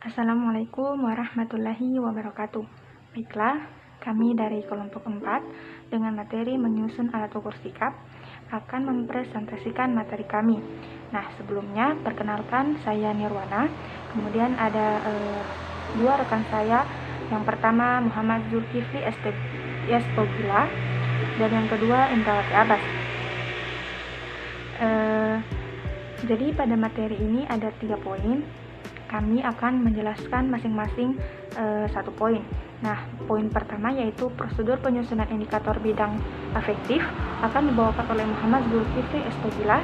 Assalamualaikum warahmatullahi wabarakatuh. Baiklah, kami dari kelompok 4 dengan materi menyusun alat ukur sikap akan mempresentasikan materi kami. Nah, sebelumnya perkenalkan saya Nirwana, kemudian ada dua rekan saya. Yang pertama Muhammad Zulkifli Estogila dan yang kedua Indrawati Abbas. Jadi pada materi ini ada 3 poin. Kami akan menjelaskan masing-masing 1 poin. Nah, poin pertama yaitu prosedur penyusunan indikator bidang afektif akan dibawakan oleh Muhammad Zulkifli Estogila.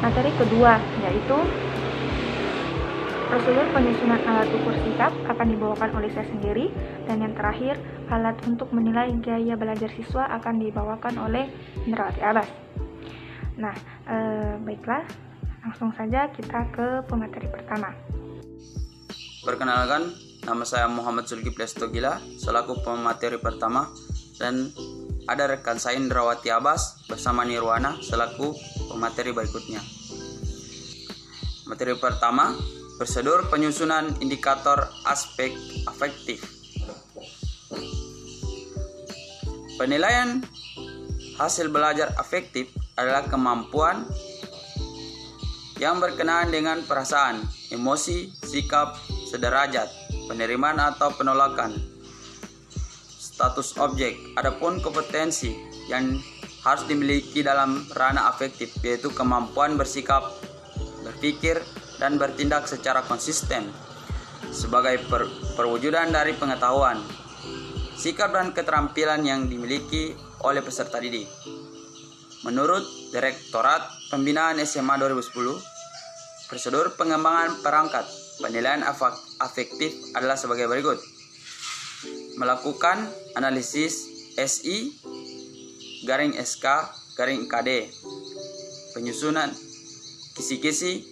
Materi kedua yaitu prosedur penyusunan alat ukur sikap akan dibawakan oleh saya sendiri. Dan yang terakhir, alat untuk menilai gaya belajar siswa akan dibawakan oleh Indrawati Abbas. Nah, baiklah, langsung saja kita ke pemateri pertama. Perkenalkan, nama saya Muhammad Zulkifli Estogila selaku pemateri pertama, dan ada rekan saya Indrawati Abbas bersama Nirwana selaku pemateri berikutnya. Materi pertama, prosedur penyusunan indikator aspek afektif. Penilaian hasil belajar afektif adalah kemampuan yang berkenaan dengan perasaan, emosi, sikap, sederajat, penerimaan atau penolakan, status objek. Adapun kompetensi yang harus dimiliki dalam ranah afektif yaitu kemampuan bersikap, berpikir, dan bertindak secara konsisten sebagai perwujudan dari pengetahuan, sikap dan keterampilan yang dimiliki oleh peserta didik. Menurut Direktorat Pembinaan SMA 2010, prosedur pengembangan perangkat penilaian afektif adalah sebagai berikut. Melakukan analisis SI garing SK garing KD, penyusunan kisi-kisi,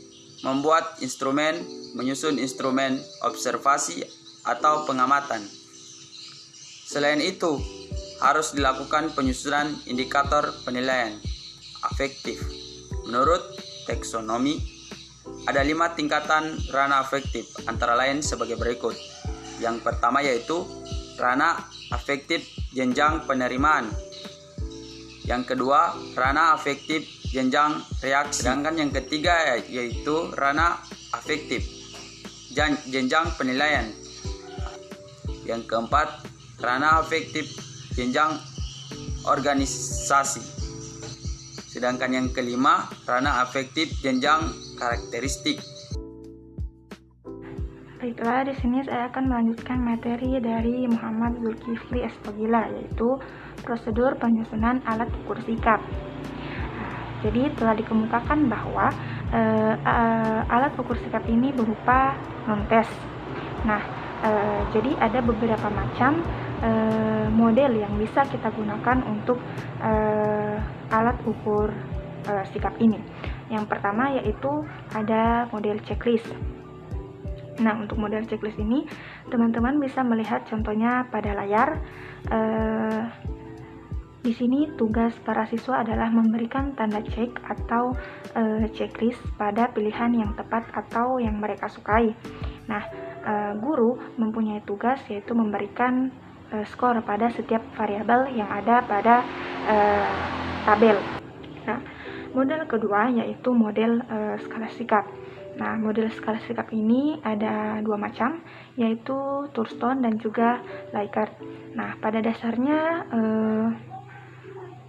membuat instrumen, menyusun instrumen observasi atau pengamatan. Selain itu, harus dilakukan penyusunan indikator penilaian afektif. Menurut taksonomi, ada 5 tingkatan ranah afektif, antara lain sebagai berikut. Yang pertama yaitu ranah afektif jenjang penerimaan. Yang kedua, ranah afektif jenjang reaksi. Sedangkan yang ketiga yaitu ranah afektif jenjang penilaian. Yang keempat, ranah afektif jenjang organisasi. Sedangkan yang kelima, ranah afektif jenjang karakteristik. Baiklah, di sini saya akan melanjutkan materi dari Muhammad Zulkifli Estogila, yaitu prosedur penyusunan alat ukur sikap. Jadi telah dikemukakan bahwa alat ukur sikap ini berupa non-tes. Nah, jadi ada beberapa macam model yang bisa kita gunakan untuk alat ukur sikap ini. Yang pertama yaitu ada model checklist. Nah, untuk model checklist ini teman-teman bisa melihat contohnya pada layar. Di sini tugas para siswa adalah memberikan tanda cek atau checklist pada pilihan yang tepat atau yang mereka sukai. Nah, guru mempunyai tugas yaitu memberikan skor pada setiap variabel yang ada pada tabel. Nah, model kedua yaitu model skala sikap. Nah, model skala sikap ini ada 2 macam, yaitu Thurston dan juga Likert. Nah, pada dasarnya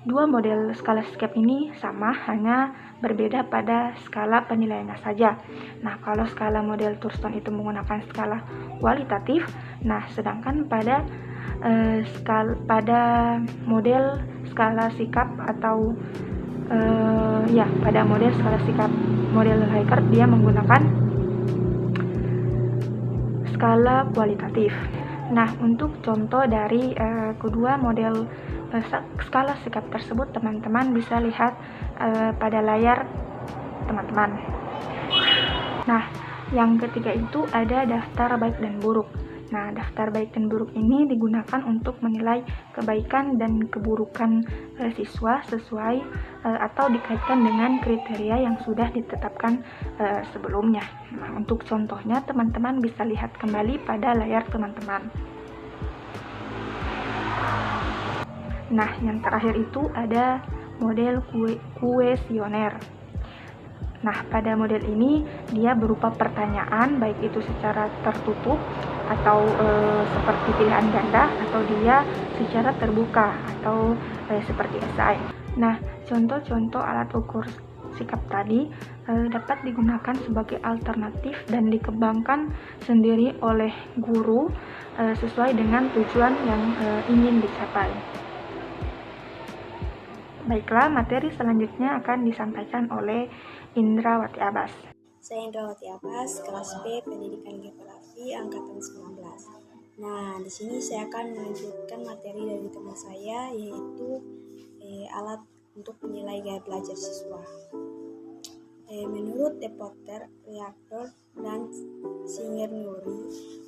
2 model skala sikap ini sama, hanya berbeda pada skala penilaiannya saja. Nah, kalau skala model Thurston itu menggunakan skala kualitatif, nah sedangkan pada model skala sikap atau pada model skala sikap model Likert dia menggunakan skala kualitatif. Nah, untuk contoh dari kedua model skala sikap tersebut, teman-teman bisa lihat pada layar teman-teman. Nah, yang ketiga itu ada daftar baik dan buruk. Nah, daftar baik dan buruk ini digunakan untuk menilai kebaikan dan keburukan siswa sesuai atau dikaitkan dengan kriteria yang sudah ditetapkan sebelumnya. Nah, untuk contohnya teman-teman bisa lihat kembali pada layar teman-teman. Nah, yang terakhir itu ada model kuesioner. Nah, pada model ini dia berupa pertanyaan, baik itu secara tertutup atau seperti pilihan ganda, atau dia secara terbuka atau seperti esai. Nah, contoh-contoh alat ukur sikap tadi dapat digunakan sebagai alternatif dan dikembangkan sendiri oleh guru sesuai dengan tujuan yang ingin dicapai. Baiklah, materi selanjutnya akan disampaikan oleh Indrawati Abbas. Saya Indrawati Abbas, kelas B Pendidikan Geografi angkatan 19. Nah, di sini saya akan melanjutkan materi dari teman saya, yaitu alat untuk menilai gaya belajar siswa. Menurut Potter, Reactor, dan Singer-Nuri,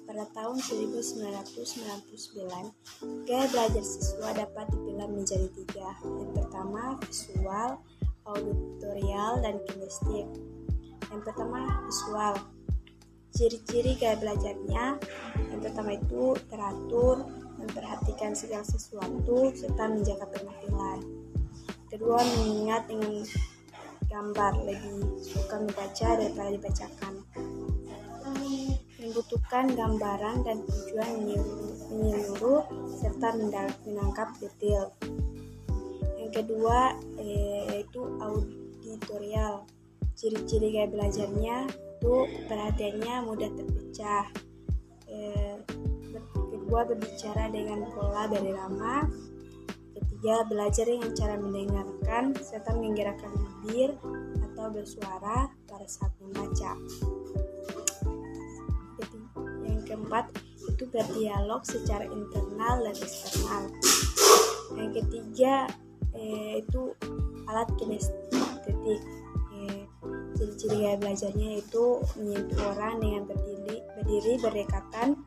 pada tahun 1999, gaya belajar siswa dapat dipilah menjadi 3. Yang pertama, visual, auditorial, dan kinestik. Yang pertama, visual. Ciri-ciri gaya belajarnya, yang pertama itu teratur, memperhatikan segala sesuatu, serta menjaga penampilan. Kedua, mengingat dengan gambar, lebih suka membaca daripada dibacakan. Membutuhkan gambaran dan tujuan menyeluruh serta menangkap detail. Yang kedua yaitu auditorial. Ciri-ciri gaya belajarnya itu perhatiannya mudah terpecah. Kedua, berbicara dengan pola berirama. Ketiga, belajar dengan cara mendengarkan serta menggerakkan bibir atau bersuara pada saat membaca. Yang keempat, itu berdialog secara internal dan eksternal. Yang ketiga, itu alat kinestetik. Ciri-ciri gaya belajarnya yaitu menyentuh orang dengan berdiri berdekatan,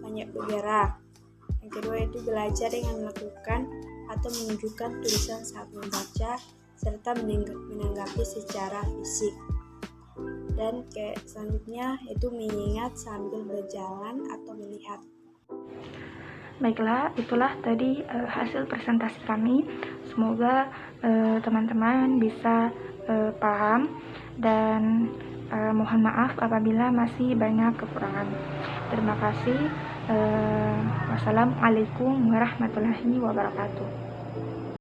banyak bergerak. Yang kedua, itu belajar dengan melakukan atau menunjukkan tulisan saat membaca serta menanggapi secara fisik. Dan selanjutnya itu mengingat sambil berjalan atau melihat. Baiklah, itulah tadi hasil presentasi kami. Semoga teman-teman bisa paham dan mohon maaf apabila masih banyak kekurangan. Terima kasih. Wassalamualaikum warahmatullahi wabarakatuh.